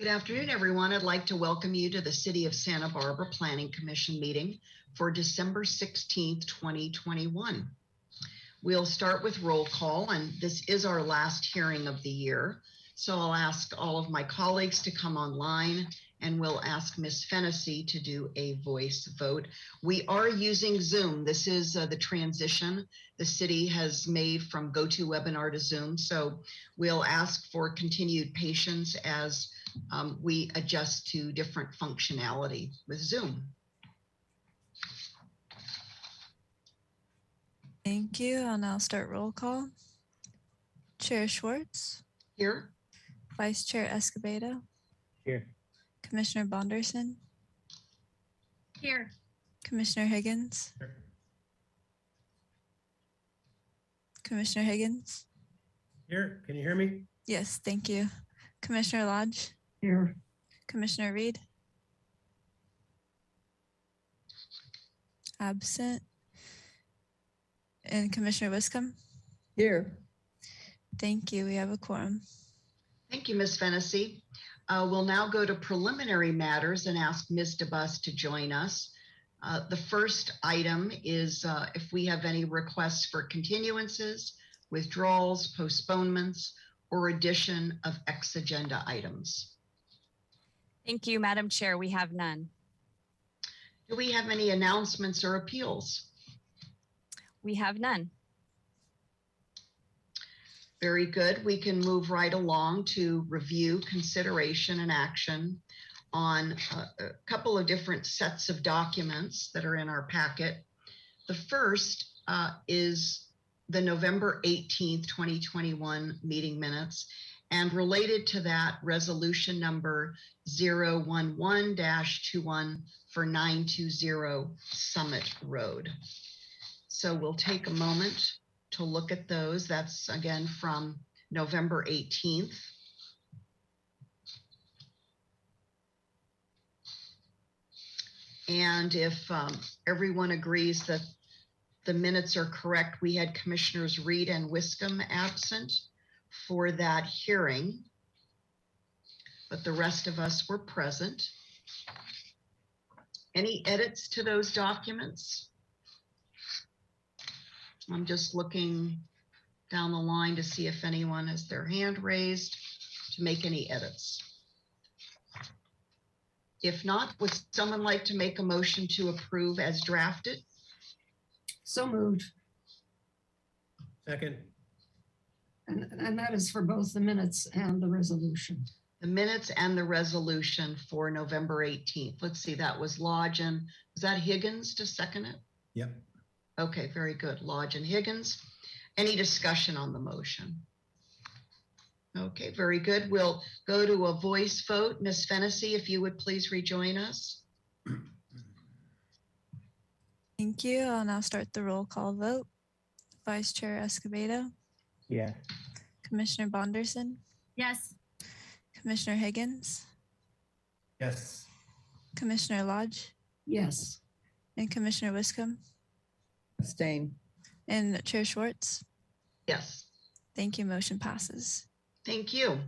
Good afternoon, everyone. I'd like to welcome you to the City of Santa Barbara Planning Commission meeting for December 16th, 2021. We'll start with roll call, and this is our last hearing of the year. So I'll ask all of my colleagues to come online, and we'll ask Ms. Fennessy to do a voice vote. We are using Zoom. This is the transition the city has made from GoToWebinar to Zoom. So we'll ask for continued patience as we adjust to different functionality with Zoom. Thank you. I'll now start roll call. Chair Schwartz. Here. Vice Chair Escobedo. Here. Commissioner Bonderson. Here. Commissioner Higgins. Here. Commissioner Higgins. Here. Can you hear me? Yes, thank you. Commissioner Lodge. Here. Commissioner Reed. Absent. And Commissioner Wiscombe. Here. Thank you. We have a quorum. Thank you, Ms. Fennessy. We'll now go to preliminary matters and ask Ms. DeBus to join us. The first item is if we have any requests for continuances, withdrawals, postponements, or addition of X agenda items. Thank you, Madam Chair. We have none. Do we have any announcements or appeals? We have none. Very good. We can move right along to review, consideration, and action on a couple of different sets of documents that are in our packet. The first is the November 18th, 2021 meeting minutes, and related to that, resolution number 011-21 for 920 Summit Road. So we'll take a moment to look at those. That's again from November 18th. And if everyone agrees that the minutes are correct, we had Commissioners Reed and Wiscombe absent for that hearing, but the rest of us were present. Any edits to those documents? I'm just looking down the line to see if anyone has their hand raised to make any edits. If not, would someone like to make a motion to approve as drafted? So moved. Second. And that is for both the minutes and the resolution. The minutes and the resolution for November 18th. Let's see, that was Lodge and, was that Higgins to second it? Yep. Okay, very good. Lodge and Higgins. Any discussion on the motion? Okay, very good. We'll go to a voice vote. Ms. Fennessy, if you would please rejoin us. Thank you. I'll now start the roll call vote. Vice Chair Escobedo. Yeah. Commissioner Bonderson. Yes. Commissioner Higgins. Yes. Commissioner Lodge. Yes. And Commissioner Wiscombe. Abstain. And Chair Schwartz. Yes. Thank you. Motion passes. Thank you.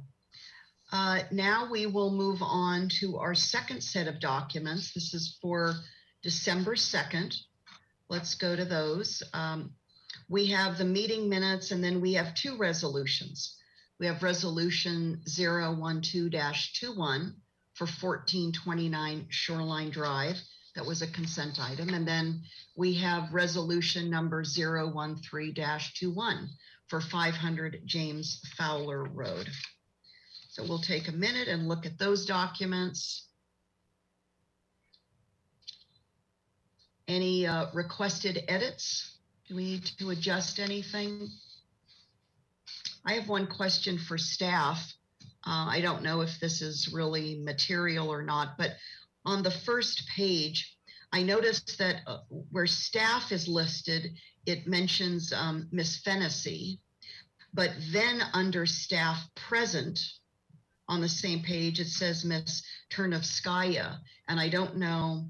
Now we will move on to our second set of documents. This is for December 2nd. Let's go to those. We have the meeting minutes, and then we have two resolutions. We have resolution 012-21 for 1429 Shoreline Drive. That was a consent item. And then we have resolution number 013-21 for 500 James Fowler Road. So we'll take a minute and look at those documents. Any requested edits? Do we need to adjust anything? I have one question for staff. I don't know if this is really material or not, but on the first page, I noticed that where staff is listed, it mentions Ms. Fennessy, but then under staff present on the same page, it says Ms. Turnovskaya, and I don't know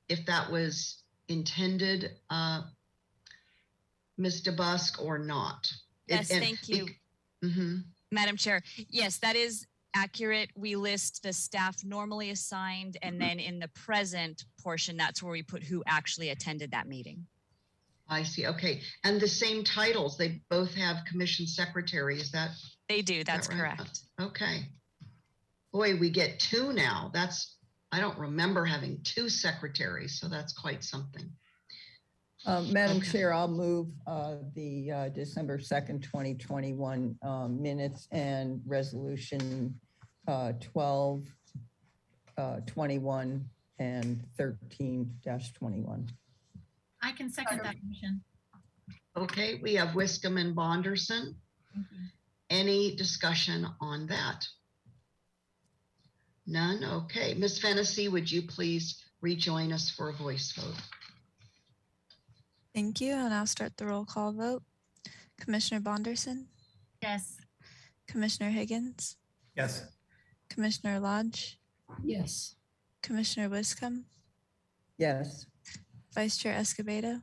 if that was intended, Ms. DeBusk, or not. Yes, thank you. Mm-hmm. Madam Chair. Yes, that is accurate. We list the staff normally assigned, and then in the present portion, that's where we put who actually attended that meeting. I see. Okay. And the same titles, they both have commission secretary. Is that They do, that's right? correct. Okay. Boy, we get two now. I don't remember having two secretaries, so that's quite something. Madam Okay. Chair, I'll move the December 2nd, 2021 minutes and resolution 12, 21, and 13-21. I can second that motion. Okay, we have Wiscombe and Bonderson. Thank you. Any discussion on that? None? Okay. Ms. Fennessy, would you please rejoin us for a voice vote? Thank you. I'll now start the roll call vote. Commissioner Bonderson, Yes. Commissioner Higgins, Yes. Commissioner Lodge, Yes. Commissioner Wiscombe, Yes. Vice Chair Escobedo,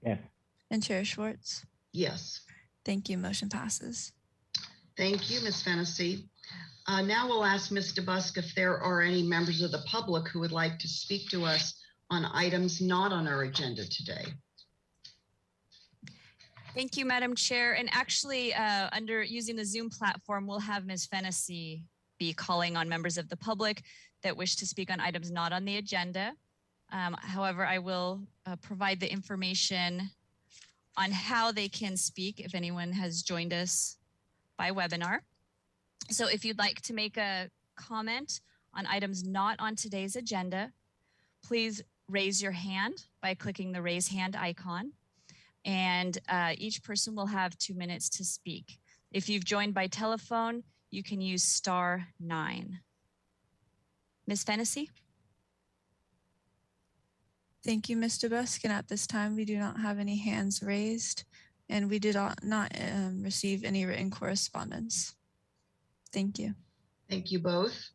Yes. and Chair Schwartz. Yes. Thank you. Motion passes. Thank you, Ms. Fennessy. Now we'll ask Ms. DeBusk if there are any members of the public who would like to speak to us on items not on our agenda today. Thank you, Madam Chair. And actually, under using the Zoom platform, we'll have Ms. Fennessy be calling on members of the public that wish to speak on items not on the agenda. However, I will provide the information on how they can speak if anyone has joined us by webinar. So if you'd like to make a comment on items not on today's agenda, please raise your hand by clicking the raise hand icon. And each person will have 2 minutes to speak. If you've joined by telephone, you can use *9. Ms. Fennessy? Thank you, Mr. Busk. And at this time, we do not have any hands raised, and we did not receive any written correspondence. Thank you. Thank you both.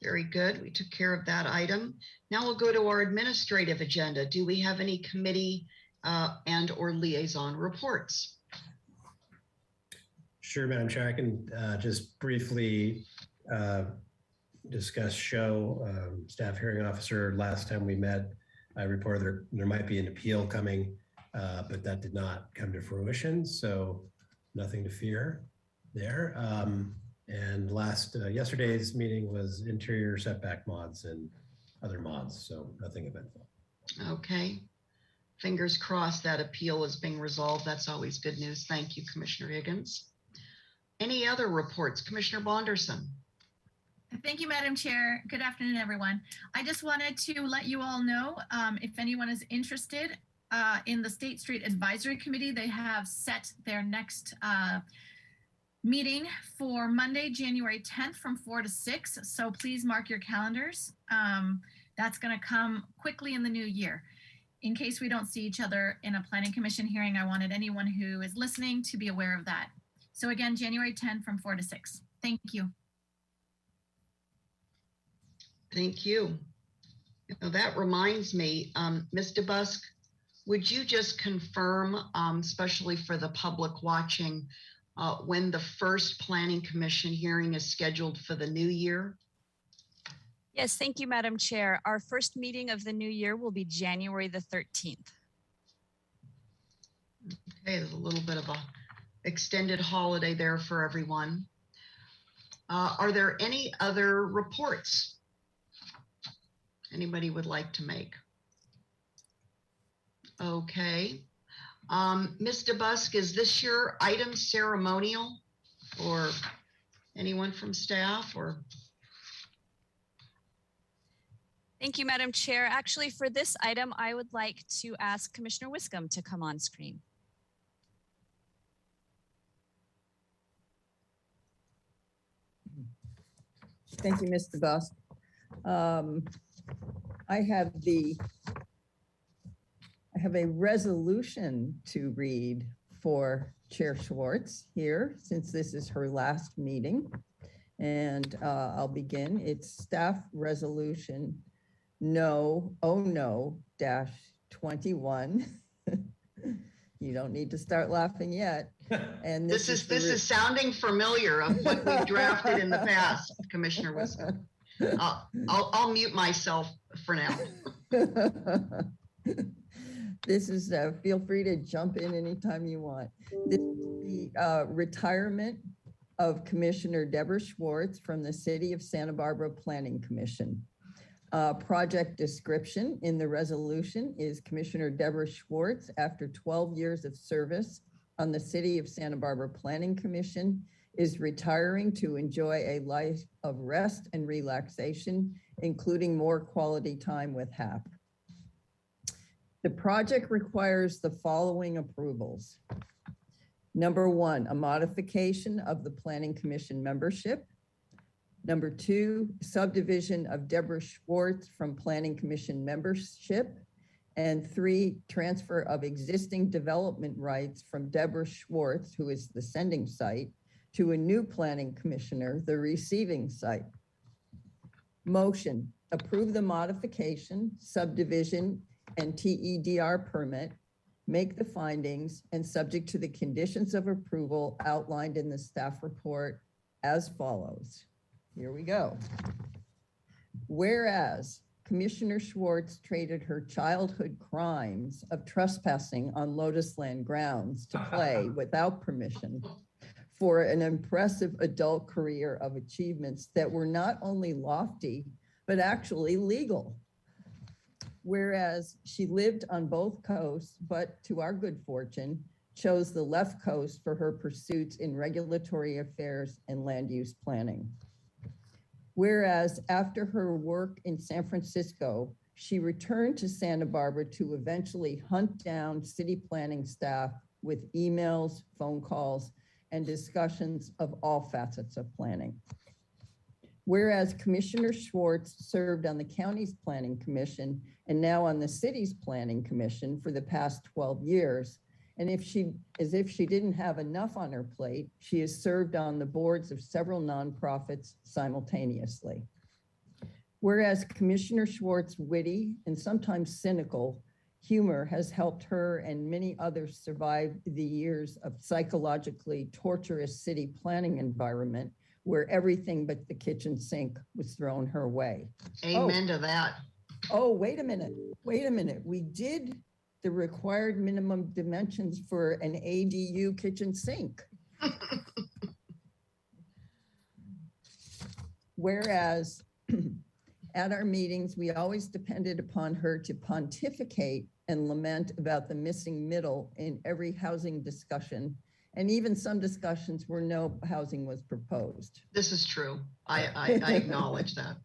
Very good. We took care of that item. Now we'll go to our administrative agenda. Do we have any committee and or liaison reports? Sure, Madam Chair. I can just briefly discuss staff hearing officer. Last time we met, I reported there might be an appeal coming, but that did not come to fruition. So nothing to fear there. And yesterday's meeting was interior setback mods and other mods, so nothing eventful. Okay. Fingers crossed that appeal is being resolved. That's always good news. Thank you, Commissioner Higgins. Any other reports? Commissioner Bonderson. Thank you, Madam Chair. Good afternoon, everyone. I just wanted to let you all know if anyone is interested in the State Street Advisory Committee, they have set their next meeting for Monday, January 10th from 4 to 6. So please mark your calendars. That's going to come quickly in the new year. In case we don't see each other in a planning commission hearing, I wanted anyone who is listening to be aware of that. So again, January 10th from 4 to 6. Thank you. Thank you. Now that reminds me, Ms. DeBusk, would you just confirm, especially for the public watching, when the first planning commission hearing is scheduled for the new year? Yes, thank you, Madam Chair. Our first meeting of the new year will be January the 13th. Okay, there's a little bit of a extended holiday there for everyone. Are there any other reports anybody would like to make? Okay. Ms. DeBusk, is this your item ceremonial, or anyone from staff, or? Thank you, Madam Chair. Actually, for this item, I would like to ask Commissioner Wiscombe to come on screen. Thank you, Mr. Busk. I have a resolution to read for Chair Schwartz here, since this is her last meeting. And I'll begin. It's staff resolution -21 You don't need to start laughing yet. And This is sounding familiar of what we've drafted in the past, Commissioner Wisdom. I'll mute myself for now. This is, feel free to jump in anytime you want. This is the retirement of Commissioner Deborah Schwartz from the City of Santa Barbara Planning Commission. Project description in the resolution is Commissioner Deborah Schwartz, after 12 years of service on the City of Santa Barbara Planning Commission, is retiring to enjoy a life of rest and relaxation, including more quality time with HAP. The project requires the following approvals. Number one, a modification of the Planning Commission membership. Number two, subdivision of Deborah Schwartz from Planning Commission membership. And three, transfer of existing development rights from Deborah Schwartz, who is the sending site, to a new planning commissioner, the receiving site. Motion, approve the modification, subdivision, and TEDR permit, make the findings, and subject to the conditions of approval outlined in the staff report as follows. Here we go. Whereas Commissioner Schwartz traded her childhood crimes of trespassing on Lotus Land grounds to play without permission for an impressive adult career of achievements that were not only lofty, but actually legal. Whereas she lived on both coasts, but to our good fortune, chose the left coast for her pursuits in regulatory affairs and land use planning. Whereas after her work in San Francisco, she returned to Santa Barbara to eventually hunt down city planning staff with emails, phone calls, and discussions of all facets of planning. Whereas Commissioner Schwartz served on the county's planning commission and now on the city's planning commission for the past 12 years. And as if she didn't have enough on her plate, she has served on the boards of several nonprofits simultaneously. Whereas Commissioner Schwartz's witty and sometimes cynical humor has helped her and many others survive the years of psychologically torturous city planning environment where everything but the kitchen sink was thrown her way. Amen to that. Oh, wait a minute. We did the required minimum dimensions for an ADU kitchen sink. Whereas at our meetings, we always depended upon her to pontificate and lament about the missing middle in every housing discussion, and even some discussions where no housing was proposed. This is true. I acknowledge that.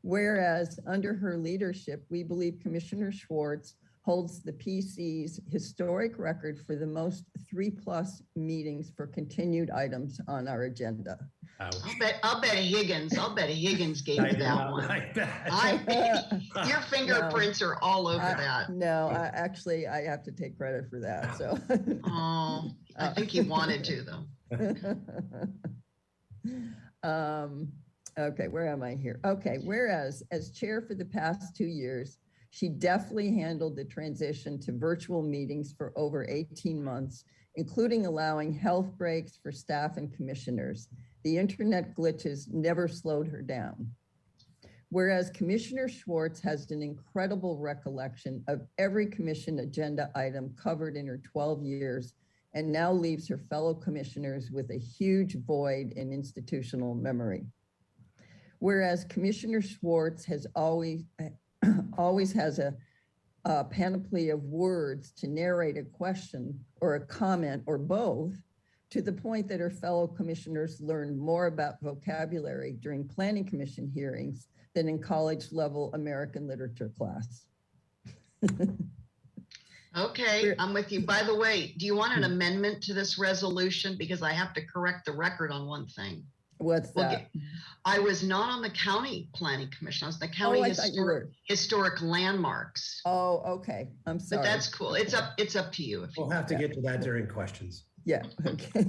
Whereas under her leadership, we believe Commissioner Schwartz holds the PC's historic record for the most 3+ meetings for continued items on our agenda. Ouch. I'll bet Higgins gave you that one. Your fingerprints are all over that. No, I have to take credit for that. So. Oh, I think he wanted to though. Okay, where am I here? Okay, whereas as chair for the past 2 years, she deftly handled the transition to virtual meetings for over 18 months, including allowing health breaks for staff and commissioners. The internet glitches never slowed her down. Whereas Commissioner Schwartz has an incredible recollection of every commission agenda item covered in her 12 years, and now leaves her fellow commissioners with a huge void in institutional memory. Whereas Commissioner Schwartz has always has a panoply of words to narrate a question or a comment or both, to the point that her fellow commissioners learned more about vocabulary during planning commission hearings than in college level American literature class. Okay, I'm with you. By the way, do you want an amendment to this resolution? Because I have to correct the record on one thing. What's that? Okay. I was not on the county planning commission. I was the county historic landmarks. Oh, okay. I'm sorry. But that's cool. It's up to you. We'll have to get to that during questions. Yeah, okay.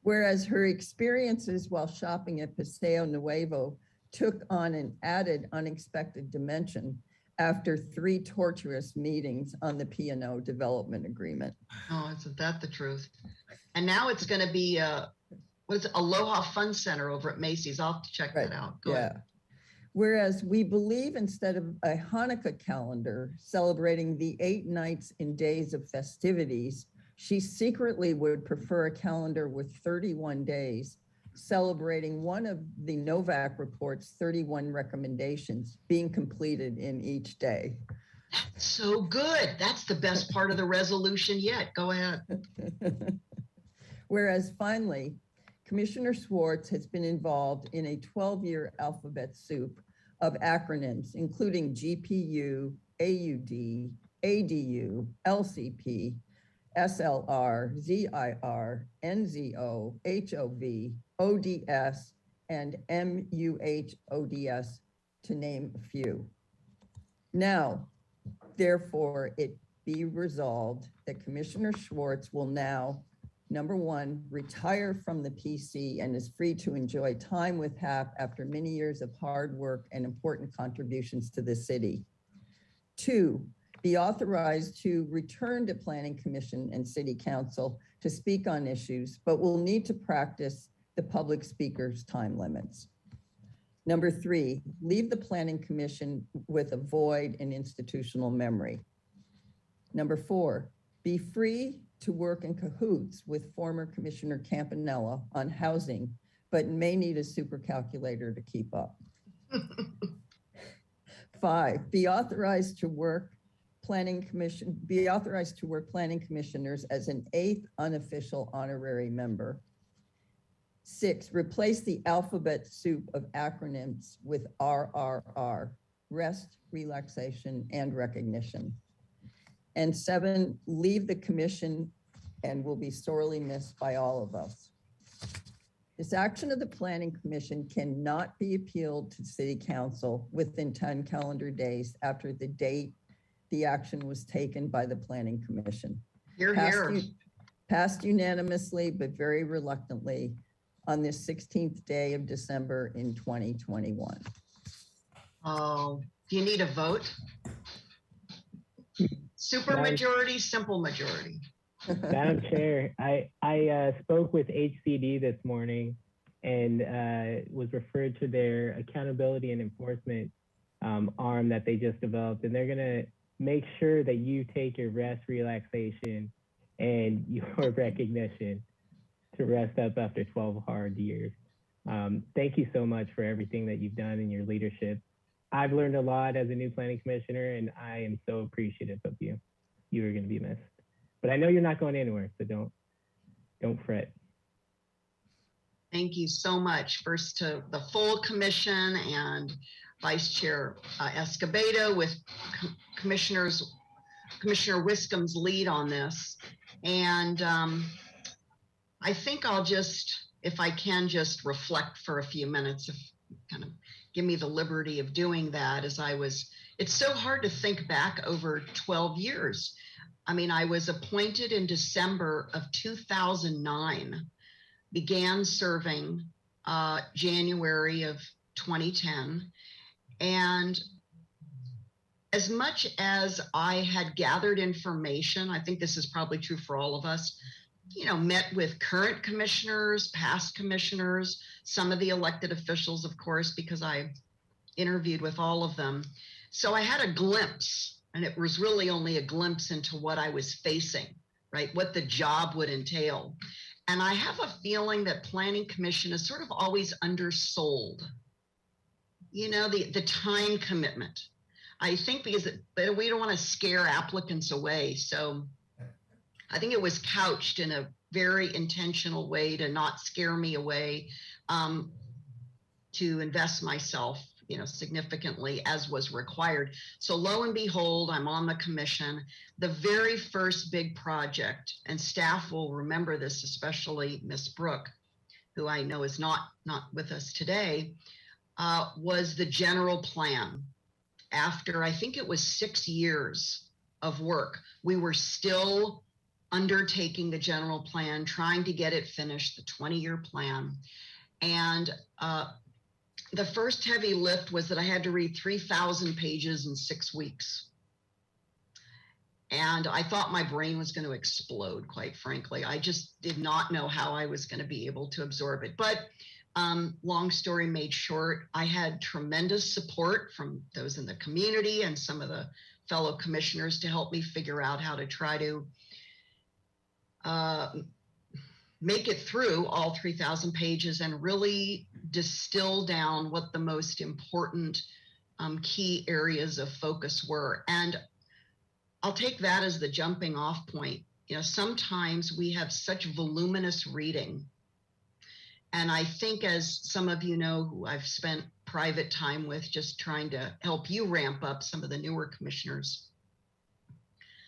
Whereas her experiences while shopping at Paseo Nuevo took on an added unexpected dimension, after 3 torturous meetings on the P&O development agreement. Oh, isn't that the truth? And now it's going to be what is it? Aloha Fun Center over at Macy's. I'll have to check Right, that out. Go yeah. ahead. Whereas we believe instead of a Hanukkah calendar celebrating the 8 nights and days of festivities, she secretly would prefer a calendar with 31 days, celebrating one of the Novak report's 31 recommendations being completed in each day. So good. That's the best part of the resolution yet. Go ahead. Whereas finally, Commissioner Schwartz has been involved in a 12-year alphabet soup of acronyms, including GPU, AUD, ADU, LCP, SLR, ZIR, NZO, HOV, ODS, and MUH-ODS, to name a few. Now, therefore, it be resolved that Commissioner Schwartz will now, number 1, retire from the PC and is free to enjoy time with HAP after many years of hard work and important contributions to the city. 2, be authorized to return to Planning Commission and City Council to speak on issues, but will need to practice the public speaker's time limits. Number 3, leave the Planning Commission with a void in institutional memory. Number 4, be free to work in cahoots with former Commissioner Campanella on housing, but may need a super calculator to keep up. 5, be authorized to work planning commissioners as an 8th unofficial honorary member. 6, replace the alphabet soup of acronyms with RRR, rest, relaxation, and recognition. And 7, leave the commission and will be sorely missed by all of us. This action of the Planning Commission cannot be appealed to City Council within 10 calendar days after the date the action was taken by the Planning Commission. You're here. Passed unanimously, but very reluctantly on this 16th day of December in 2021. Oh, do you need a vote? Super majority, simple majority. Madam Chair, I spoke with HCD this morning and was referred to their accountability and enforcement arm that they just developed, and they're gonna make sure that you take your rest, relaxation, and your recognition to rest up after 12 hard years. Thank you so much for everything that you've done in your leadership. I've learned a lot as a new planning commissioner, and I am so appreciative of you. You are going to be missed, but I know you're not going anywhere, so don't fret. Thank you so much. First to the full commission and Vice Chair Escobedo with Commissioner Wiscombe's lead on this. And I think I'll just, if I can, just reflect for a few minutes, if kind of give me the liberty of doing that, as it's so hard to think back over 12 years. I mean, I was appointed in December of 2009, began serving January of 2010. And as much as I had gathered information, I think this is probably true for all of us, met with current commissioners, past commissioners, some of the elected officials, of course, because I interviewed with all of them. So I had a glimpse, and it was really only a glimpse into what I was facing, right? What the job would entail. And I have a feeling that Planning Commission is sort of always undersold. The time commitment. I think because we don't want to scare applicants away. So I think it was couched in a very intentional way to not scare me away, to invest myself, significantly as was required. So lo and behold, I'm on the commission. The very first big project, and staff will remember this, especially Miss Brooke, who I know is not with us today, was the general plan. After, I think it was 6 years of work, we were still undertaking the general plan, trying to get it finished, the 20-year plan. And the first heavy lift was that I had to read 3,000 pages in 6 weeks. And I thought my brain was going to explode, quite frankly. I just did not know how I was going to be able to absorb it. But long story made short, I had tremendous support from those in the community and some of the fellow commissioners to help me figure out how to try to make it through all 3,000 pages and really distill down what the most important key areas of focus were. And I'll take that as the jumping off point. You know, sometimes we have such voluminous reading. And I think, as some of you know, who I've spent private time with, just trying to help you ramp up some of the newer commissioners.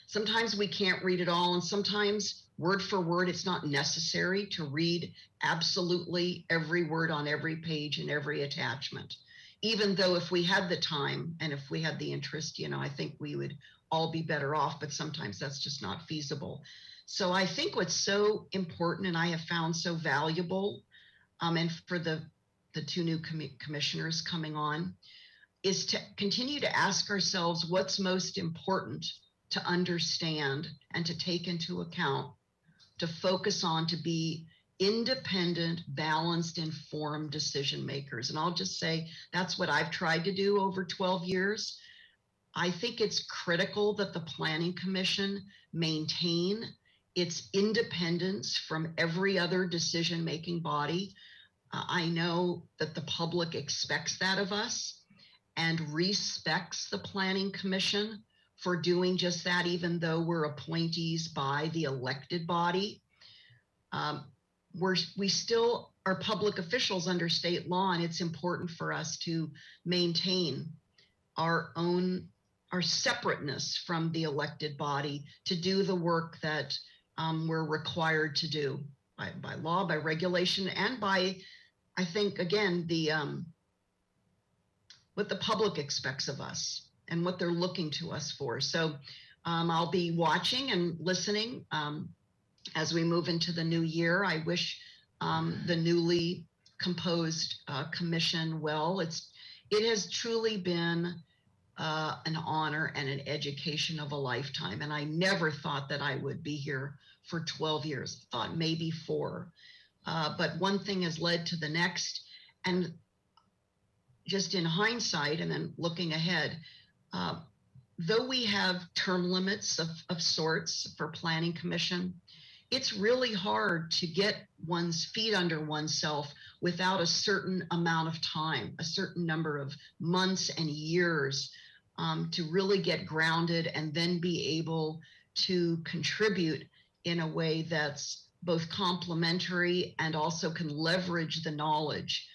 Sometimes we can't read it all, and sometimes word for word, it's not necessary to read absolutely every word on every page and every attachment. Even though if we had the time and if we had the interest, you know, I think we would all be better off, but sometimes that's just not feasible. So I think what's so important and I have found so valuable, and for the two new commissioners coming on, is to continue to ask ourselves what's most important to understand and to take into account, to focus on, to be independent, balanced, informed decision makers. And I'll just say that's what I've tried to do over 12 years. I think it's critical that the Planning Commission maintain its independence from every other decision-making body. I know that the public expects that of us and respects the Planning Commission for doing just that, even though we're appointees by the elected body. We still are public officials under state law, and it's important for us to maintain our separateness from the elected body to do the work that we're required to do by law, by regulation, and by, I think, again, what the public expects of us and what they're looking to us for. So I'll be watching and listening as we move into the new year. I wish the newly composed commission well. It has truly been an honor and an education of a lifetime. And I never thought that I would be here for 12 years, thought maybe 4. But one thing has led to the next. And just in hindsight, and then looking ahead, though we have term limits of sorts for Planning Commission, it's really hard to get one's feet under oneself without a certain amount of time, a certain number of months and years to really get grounded and then be able to contribute in a way that's both complementary and also can leverage the knowledge.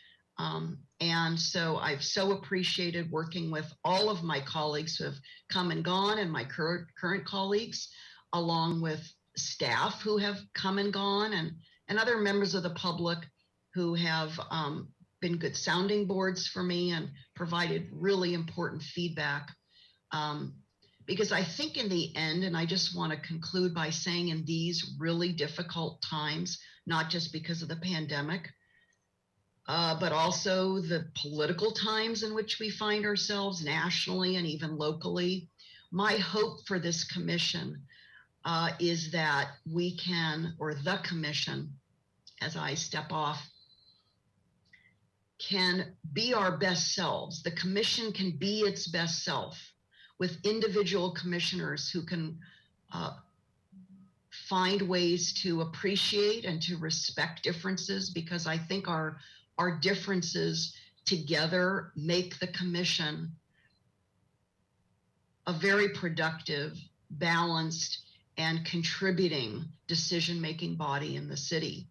And so I've so appreciated working with all of my colleagues who have come and gone, and my current colleagues, along with staff who have come and gone, and other members of the public who have been good sounding boards for me and provided really important feedback. Because I think in the end, and I just want to conclude by saying, in these really difficult times, not just because of the pandemic, but also the political times in which we find ourselves nationally and even locally, my hope for this commission is that we can, or the commission, as I step off, can be our best selves. The commission can be its best self with individual commissioners who can find ways to appreciate and to respect differences, because I think our differences together make the commission a very productive, balanced, and contributing decision-making body in the city.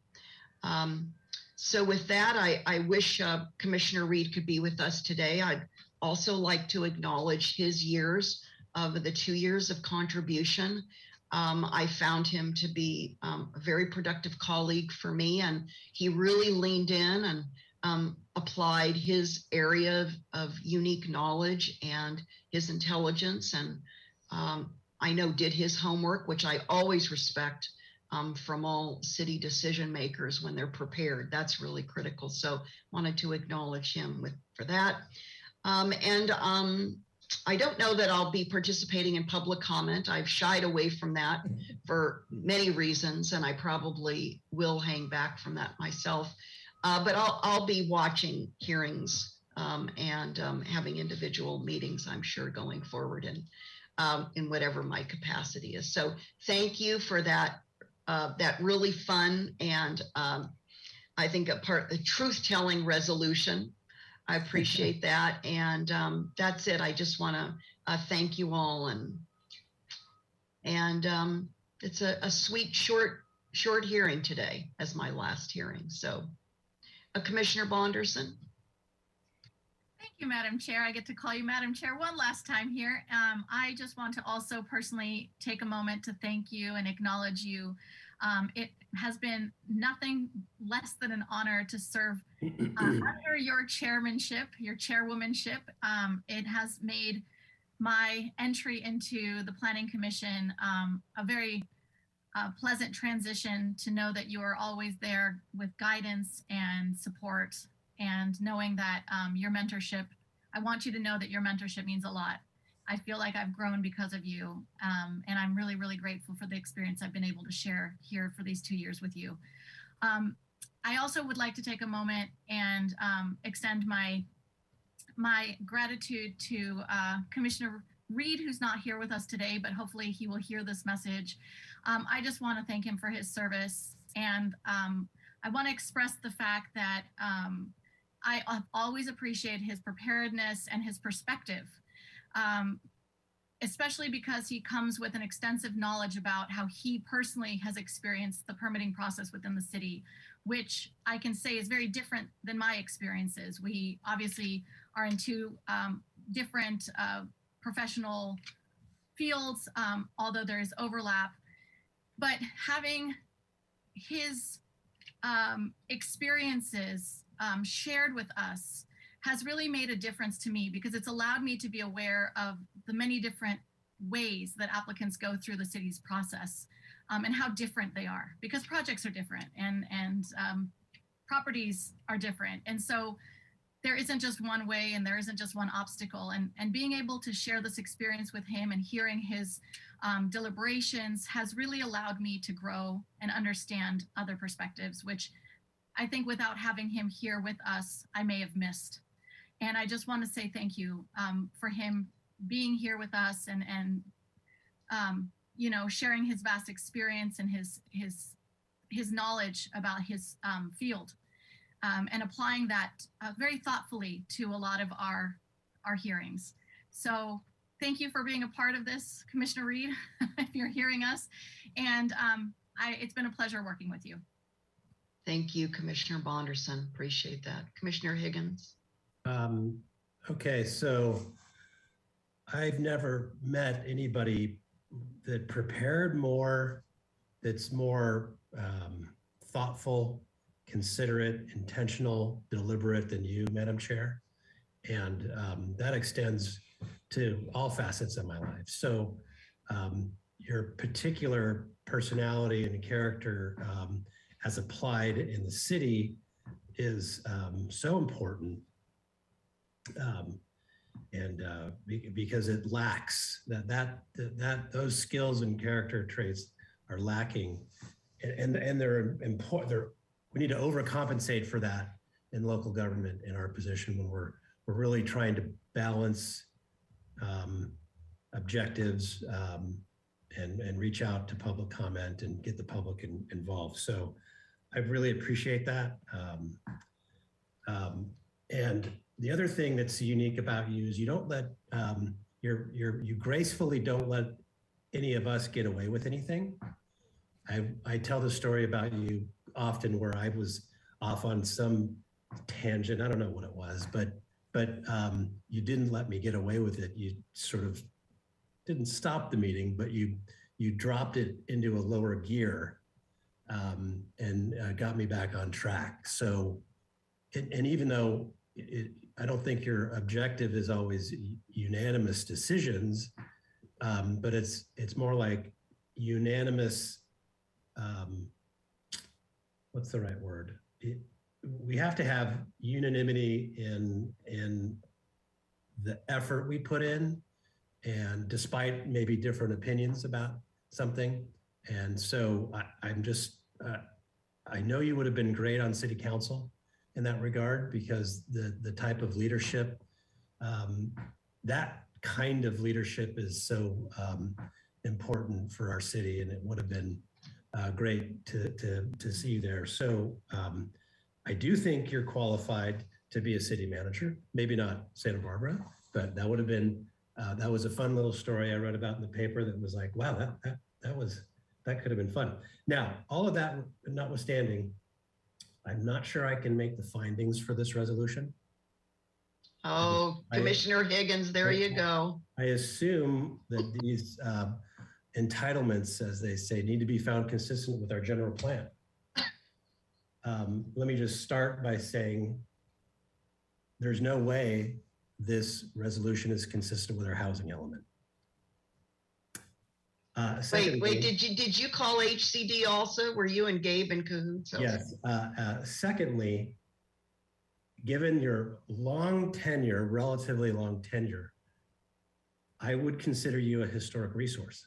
So with that, I wish Commissioner Reed could be with us today. I'd also like to acknowledge his years of the 2 years of contribution. I found him to be a very productive colleague for me, and he really leaned in and applied his area of unique knowledge and his intelligence, and I know did his homework, which I always respect from all city decision makers when they're prepared. That's really critical. So wanted to acknowledge him for that. I don't know that I'll be participating in public comment. I've shied away from that for many reasons, and I probably will hang back from that myself. But I'll be watching hearings and having individual meetings, I'm sure, going forward and in whatever my capacity is. So thank you for that really fun and I think a truth-telling resolution. I appreciate that. And that's it. I just want to thank you all. And it's a sweet, short hearing today as my last hearing. So Commissioner Bonderson. Thank you, Madam Chair. I get to call you Madam Chair one last time here. I just want to also personally take a moment to thank you and acknowledge you. It has been nothing less than an honor to serve under your chairmanship, your chairwomanship. It has made my entry into the Planning Commission a very pleasant transition to know that you are always there with guidance and support, and knowing that your mentorship, I want you to know that your mentorship means a lot. I feel like I've grown because of you, and I'm really, really grateful for the experience I've been able to share here for these 2 years with you. I also would like to take a moment and extend my gratitude to Commissioner Reed, who's not here with us today, but hopefully he will hear this message. I just want to thank him for his service, and I want to express the fact that I always appreciate his preparedness and his perspective. Especially because he comes with an extensive knowledge about how he personally has experienced the permitting process within the city, which I can say is very different than my experiences. We obviously are in two different professional fields, although there is overlap. But having his experiences shared with us has really made a difference to me, because it's allowed me to be aware of the many different ways that applicants go through the city's process and how different they are, because projects are different and properties are different. And so there isn't just one way and there isn't just one obstacle. And being able to share this experience with him and hearing his deliberations has really allowed me to grow and understand other perspectives, which I think without having him here with us, I may have missed. And I just want to say thank you for him being here with us and you know, sharing his vast experience and his knowledge about his field and applying that very thoughtfully to a lot of our hearings. So thank you for being a part of this, Commissioner Reed, if you're hearing us. And it's been a pleasure working with you. Thank you, Commissioner Bonderson. Appreciate that. Commissioner Higgins. Okay, so I've never met anybody that prepared more, that's more thoughtful, considerate, intentional, deliberate than you, Madam Chair. And that extends to all facets of my life. So your particular personality and character as applied in the city is so important. Because it lacks those skills and character traits are lacking, and they're important. We need to overcompensate for that in local government in our position when we're really trying to balance objectives and reach out to public comment and get the public involved. So I really appreciate that. And the other thing that's unique about you is you don't let you gracefully don't let any of us get away with anything. I tell the story about you often where I was off on some tangent. I don't know what it was, but you didn't let me get away with it. You sort of didn't stop the meeting, but you dropped it into a lower gear and got me back on track. So, and even though I don't think your objective is always unanimous decisions, but it's more like unanimous what's the right word? We have to have unanimity in the effort we put in, and despite maybe different opinions about something. And so I'm just, I know you would have been great on city council in that regard, because the type of leadership, that kind of leadership is so important for our city, and it would have been great to see you there. So I do think you're qualified to be a city manager, maybe not Santa Barbara, but that would have been, that was a fun little story I read about in the paper that was like, wow, that could have been fun. Now, all of that notwithstanding, I'm not sure I can make the findings for this resolution. Oh, Commissioner Higgins, there you go. I assume that these entitlements, as they say, need to be found consistent with our general plan. Let me just start by saying there's no way this resolution is consistent with our housing element. Wait, did you call HCD also? Were you and Gabe in cahoots? Yes. Secondly, given your long tenure, relatively long tenure, I would consider you a historic resource.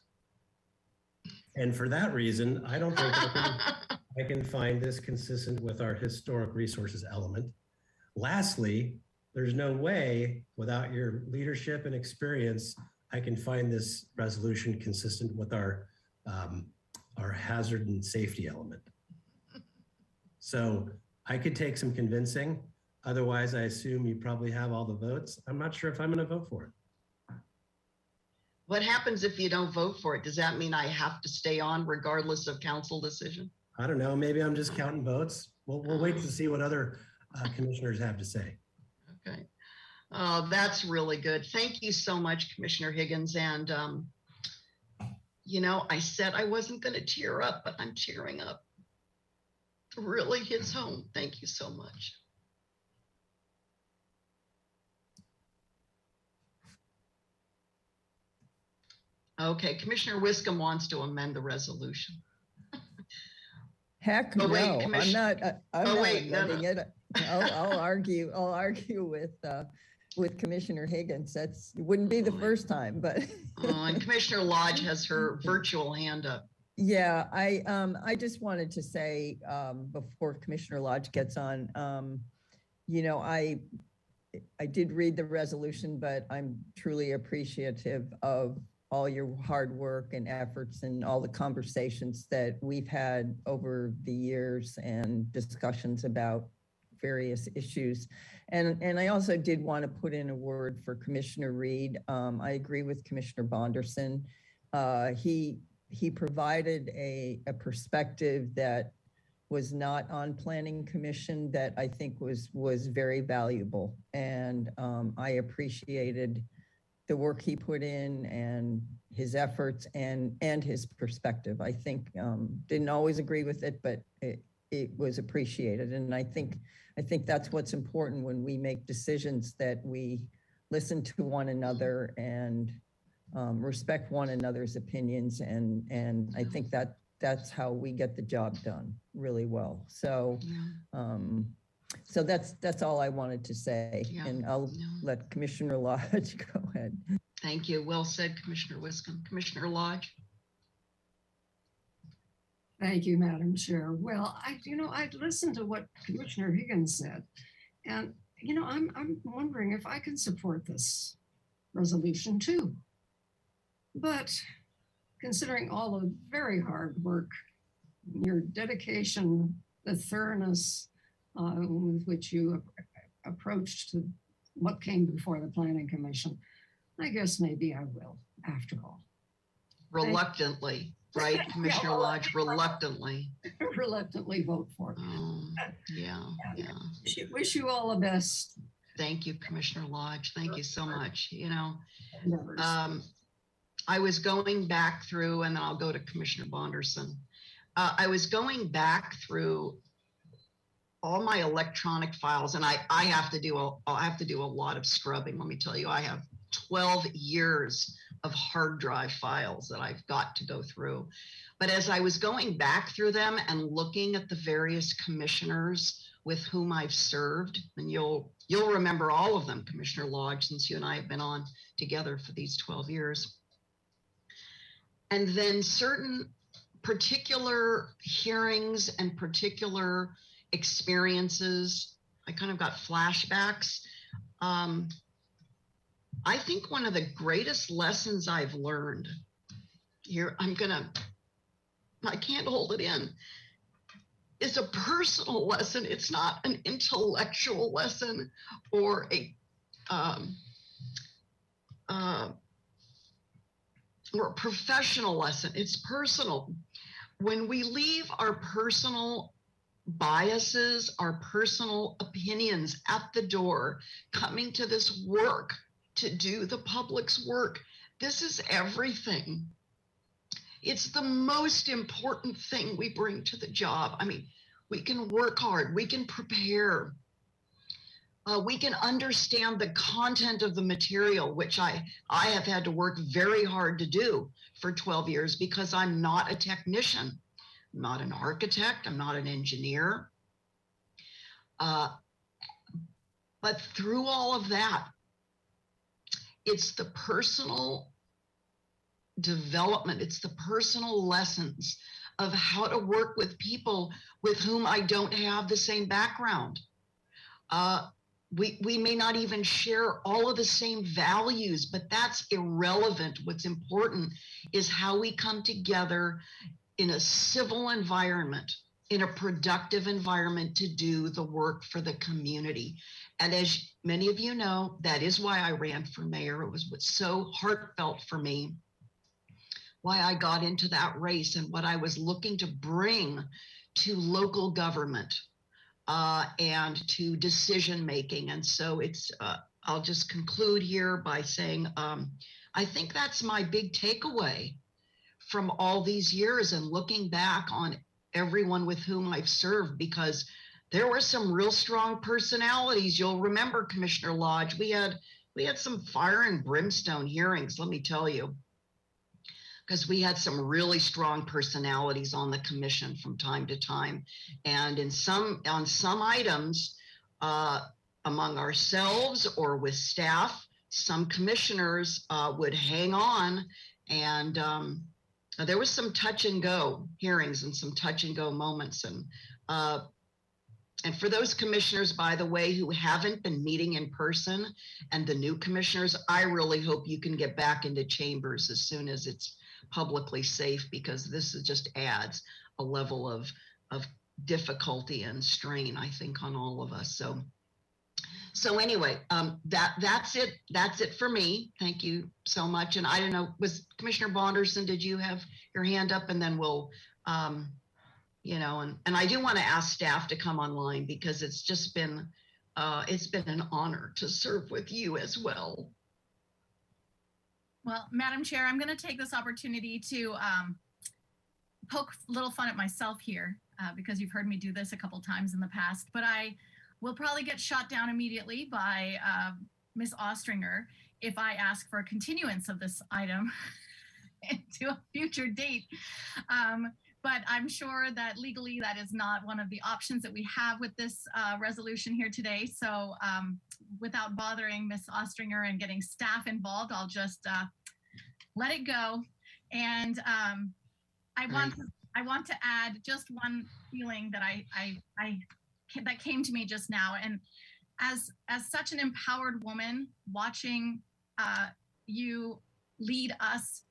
And for that reason, I don't think I can find this consistent with our historic resources element. Lastly, there's no way without your leadership and experience, I can find this resolution consistent with our hazard and safety element. So I could take some convincing. Otherwise, I assume you probably have all the votes. I'm not sure if I'm going to vote for it. What happens if you don't vote for it? Does that mean I have to stay on regardless of council decision? I don't know. Maybe I'm just counting votes. We'll wait to see what other commissioners have to say. Okay. Oh, that's really good. Thank you so much, Commissioner Higgins. And, you know, I said I wasn't going to tear up, but I'm tearing up. It really hits home. Thank you so much. Okay, Commissioner Wiscom wants to amend the resolution. Heck, Oh, wait, no, I'm not amending it. I'll argue with Commissioner Higgins. It wouldn't be the first time, but. And Commissioner Lodge has her virtual hand up. Yeah, I just wanted to say before Commissioner Lodge gets on, you know, I did read the resolution, but I'm truly appreciative of all your hard work and efforts and all the conversations that we've had over the years and discussions about various issues. And I also did want to put in a word for Commissioner Reed. I agree with Commissioner Bonderson. He provided a perspective that was not on Planning Commission that I think was very valuable. And I appreciated the work he put in and his efforts and his perspective. I think didn't always agree with it, but it was appreciated. And I think that's what's important when we make decisions, that we listen to one another and respect one another's opinions. And I think that's how we get the job done really well. So so that's all I wanted to say. Yeah. And I'll let Commissioner Lodge go ahead. Thank you. Well said, Commissioner Wiscom. Commissioner Lodge. Thank you, Madam Chair. Well, I listened to what Commissioner Higgins said, and I'm wondering if I can support this resolution too. But considering all the very hard work, your dedication, the thoroughness with which you approached to what came before the Planning Commission, I guess maybe I will, after all. Reluctantly, right, Commissioner Lodge? Reluctantly. Reluctantly vote for it. Yeah. Wish you all the best. Thank you, Commissioner Lodge. Thank you so much. I was going back through, and then I'll go to Commissioner Bonderson. I was going back through all my electronic files, and I have to do a lot of scrubbing. Let me tell you, I have 12 years of hard drive files that I've got to go through. But as I was going back through them and looking at the various commissioners with whom I've served, and you'll remember all of them, Commissioner Lodge, since you and I have been on together for these 12 years. And then certain particular hearings and particular experiences, I kind of got flashbacks. I think one of the greatest lessons I've learned here, I can't hold it in, is a personal lesson. It's not an intellectual lesson or a professional lesson. It's personal. When we leave our personal biases, our personal opinions at the door, coming to this work to do the public's work, this is everything. It's the most important thing we bring to the job. I mean, we can work hard, we can prepare, we can understand the content of the material, which I have had to work very hard to do for 12 years because I'm not a technician. I'm not an architect, I'm not an engineer. But through all of that, it's the personal development, it's the personal lessons of how to work with people with whom I don't have the same background. We may not even share all of the same values, but that's irrelevant. What's important is how we come together in a civil environment, in a productive environment to do the work for the community. And as many of you know, that is why I ran for mayor. It was what's so heartfelt for me, why I got into that race and what I was looking to bring to local government and to decision making. And so it's, I'll just conclude here by saying, I think that's my big takeaway from all these years and looking back on everyone with whom I've served, because there were some real strong personalities. You'll remember, Commissioner Lodge, we had some fire and brimstone hearings, let me tell you, because we had some really strong personalities on the commission from time to time. And on some items, among ourselves or with staff, some commissioners would hang on, and there was some touch and go hearings and some touch and go moments. And for those commissioners, by the way, who haven't been meeting in person, and the new commissioners, I really hope you can get back into chambers as soon as it's publicly safe, because this just adds a level of difficulty and strain, I think, on all of us. So anyway, that's it for me. Thank you so much. And I don't know, was Commissioner Bonderson, did you have your hand up? And then we'll, you know, and I do want to ask staff to come online, because it's just been, it's been an honor to serve with you as well. Well, Madam Chair, I'm going to take this opportunity to poke a little fun at myself here, because you've heard me do this a couple times in the past, but I will probably get shot down immediately by Ms. Ostringer if I ask for a continuance of this item to a future date. But I'm sure that legally that is not one of the options that we have with this resolution here today. So without bothering Ms. Ostringer and getting staff involved, I'll just let it go. And I want to add just one feeling that that came to me just now. And as such an empowered woman, watching you lead us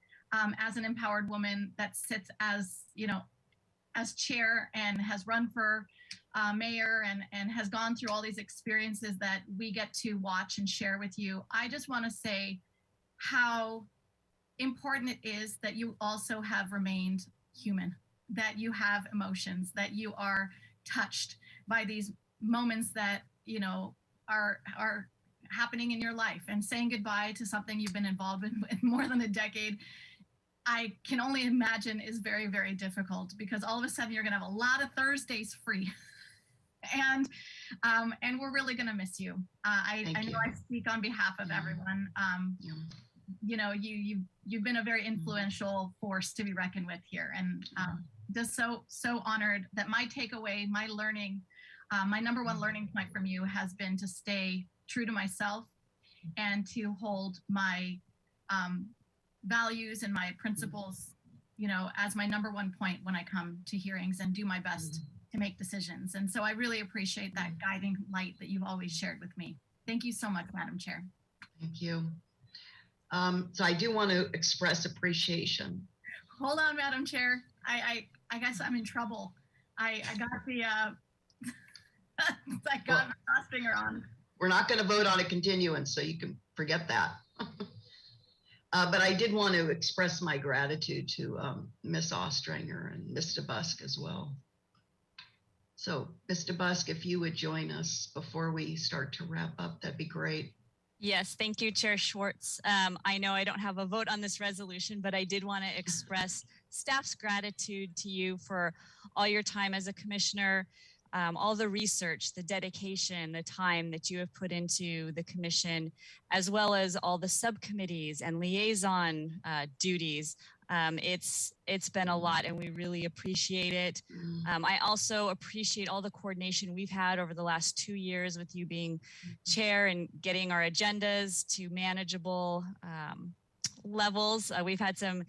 as an empowered woman that sits as, you know, as chair and has run for mayor and has gone through all these experiences that we get to watch and share with you. I just want to say how important it is that you also have remained human, that you have emotions, that you are touched by these moments that, you know, are happening in your life, and saying goodbye to something you've been involved in more than a decade. I can only imagine is very, very difficult, because all of a sudden you're going to have a lot of Thursdays free and we're really going to miss you. I Thank know you. I speak on behalf of Yeah. everyone. Yeah. You know, you've been a very influential force to be reckoned with here, and just so honored that my takeaway, my learning, my number one learning point from you has been to stay true to myself and to hold my values and my principles, you know, as my number one point when I come to hearings, and do my best to make decisions. And so I really appreciate that guiding light that you've always shared with me. Thank you so much, Madam Chair. Thank you. So I do want to express appreciation. Hold on, Madam Chair. I guess I'm in trouble. I got the I got my last finger on. We're not going to vote on a continuance, so you can forget that. But I did want to express my gratitude to Ms. Ostringer and Mr. Busk as well. So, Mr. Busk, if you would join us before we start to wrap up, that'd be great. Yes, thank you, Chair Schwartz. I know I don't have a vote on this resolution, but I did want to express staff's gratitude to you for all your time as a commissioner, all the research, the dedication, the time that you have put into the commission, as well as all the subcommittees and liaison duties. It's been a lot, and we really appreciate it. I also appreciate all the coordination we've had over the last 2 years with you being chair and getting our agendas to manageable levels. We've had some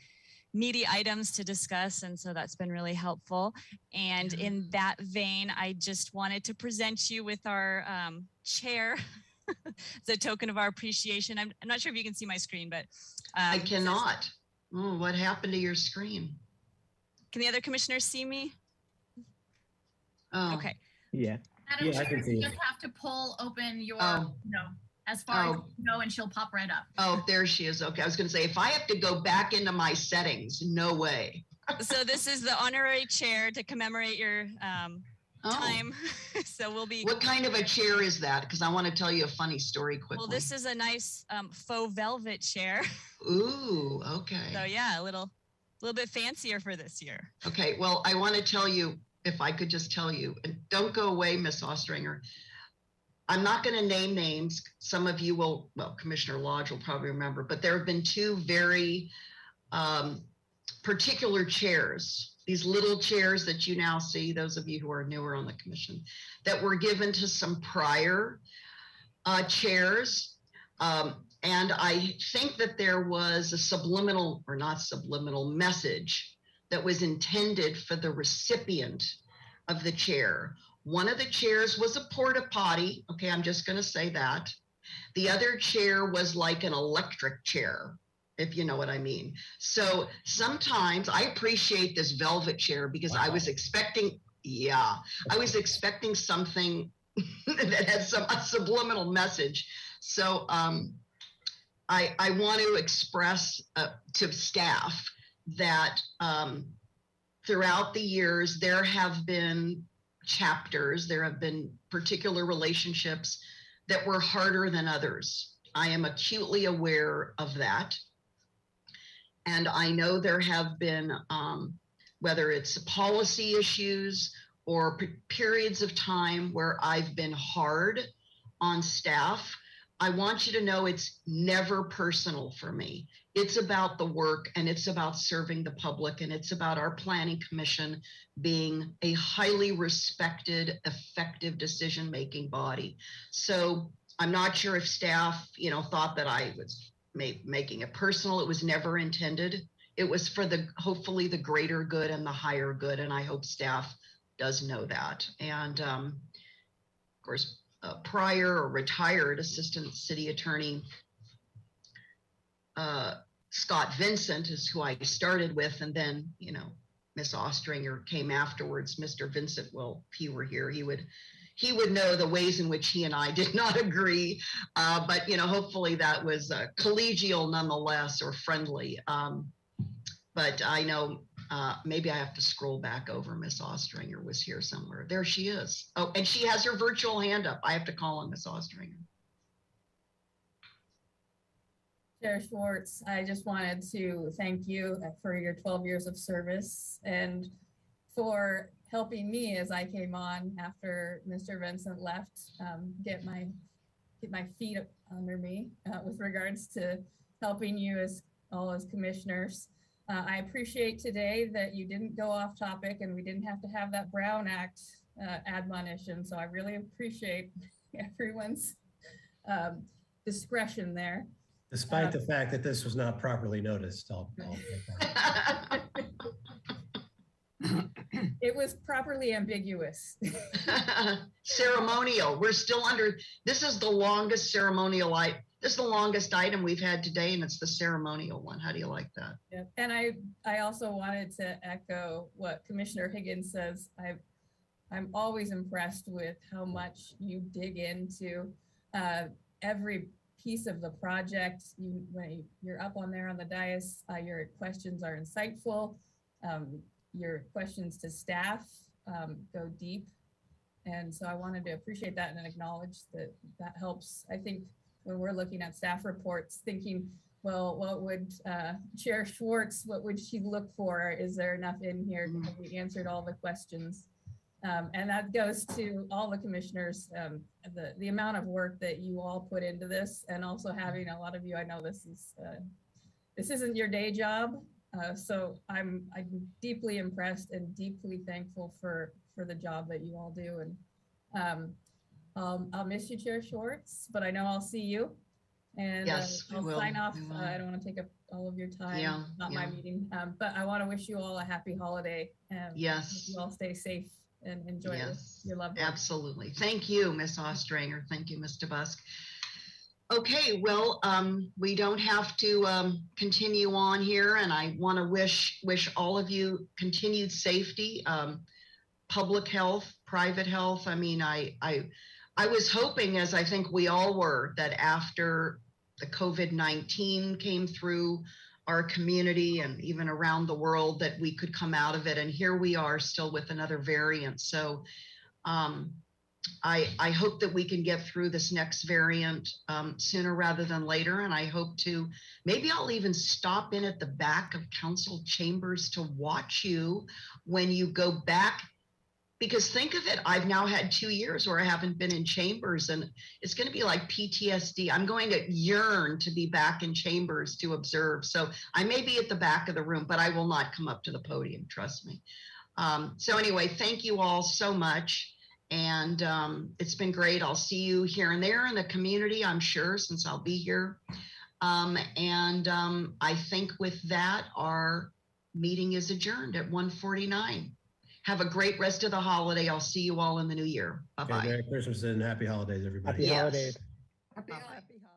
meaty items to discuss, and so that's been really helpful. And in that vein, I just wanted to present you with our chair as a token of our appreciation. I'm not sure if you can see my screen, but I cannot. Oh, what happened to your screen? Can the other commissioners see me? Oh. Okay. Yeah. Madam Yeah, I Chair, can see you you. just have to pull open your, Oh. you know, as far as Oh. you go, and she'll pop right up. Oh, there she is. Okay, I was going to say, if I have to go back into my settings, no way. So this is the honorary chair to commemorate your Oh. time. So we'll be. What kind of a chair is that? Because I want to tell you a funny story quickly. Well, this is a nice faux velvet chair. Ooh, okay. So yeah, a little bit fancier for this year. Okay, well, I want to tell you, if I could just tell you, and don't go away, Miss Ostringer. I'm not going to name names. Some of you will, well, Commissioner Lodge will probably remember, but there have been two very particular chairs, these little chairs that you now see, those of you who are newer on the commission, that were given to some prior chairs. And I think that there was a subliminal, or not subliminal, message that was intended for the recipient of the chair. One of the chairs was a porta potty. Okay, I'm just going to say that. The other chair was like an electric chair, if you know what I mean. So sometimes I appreciate this velvet chair because I was expecting, I was expecting something that had a subliminal message. So I want to express to staff that throughout the years, there have been chapters, there have been particular relationships that were harder than others. I am acutely aware of that. And I know there have been, whether it's policy issues or periods of time where I've been hard on staff. I want you to know it's never personal for me. It's about the work, and it's about serving the public, and it's about our planning commission being a highly respected, effective decision-making body. So I'm not sure if staff, you know, thought that I was making it personal. It was never intended. It was for hopefully the greater good and the higher good. And I hope staff does know that. And of course, prior or retired Assistant City Attorney Scott Vincent is who I started with, and then, you know, Miss Ostringer came afterwards. Mr. Vincent, well, if he were here, he would know the ways in which he and I did not agree, but, you know, hopefully that was collegial nonetheless, or friendly. But I know maybe I have to scroll back over. Miss Ostringer was here somewhere. There she is. Oh, and she has her virtual hand up. I have to call on Miss Ostringer. Chair Schwartz, I just wanted to thank you for your 12 years of service and for helping me as I came on after Mr. Vincent left, get my feet under me with regards to helping you as all as commissioners. I appreciate today that you didn't go off topic and we didn't have to have that Brown Act admonition. So I really appreciate everyone's discretion there. Despite the fact that this was not properly noticed, I'll take that. It was properly ambiguous. Ceremonial. We're still under, this is the longest ceremonial this is the longest item we've had today, and it's the ceremonial one. How do you like that? Yeah. And I also wanted to echo what Commissioner Higgins says. I'm always impressed with how much you dig into every piece of the project. When you're up on there on the dais, your questions are insightful. Your questions to staff go deep. And so I wanted to appreciate that and acknowledge that that helps. I think when we're looking at staff reports, thinking, well, what would Chair Schwartz, what would she look for? Is there enough in here? Have we answered all the questions? And that goes to all the commissioners, the amount of work that you all put into this, and also having a lot of you, I know this isn't your day job. So I'm deeply impressed and deeply thankful for the job that you all do. And I'll miss you, Chair Schwartz, but I know I'll see you. And Yes, I'll we will. sign off. We will. I don't want to take up all of your time. Yeah, Not my yeah. meeting. But I want to wish you all a happy holiday. And Yes. hope you all stay safe and enjoy Yes, your loved ones. absolutely. Thank you, Ms. Ostranger. Thank you, Mr. Busk. Okay, well, we don't have to continue on here, and I want to wish all of you continued safety, public health, private health. I mean, I was hoping, as I think we all were, that after the COVID-19 came through our community and even around the world, that we could come out of it. And here we are still with another variant. So I hope that we can get through this next variant sooner rather than later. And I hope to, maybe I'll even stop in at the back of council chambers to watch you when you go back. Because think of it, I've now had 2 years where I haven't been in chambers, and it's going to be like PTSD. I'm going to yearn to be back in chambers to observe. So I may be at the back of the room, but I will not come up to the podium, trust me. So anyway, thank you all so much. And it's been great. I'll see you here and there in the community, I'm sure, since I'll be here. I think with that, our meeting is adjourned at 1:49. Have a great rest of the holiday. I'll see you all in the new year. Bye-bye. Merry Christmas and happy holidays, everybody. Happy Yes. holidays. Happy Bye-bye. holidays. Happy holidays.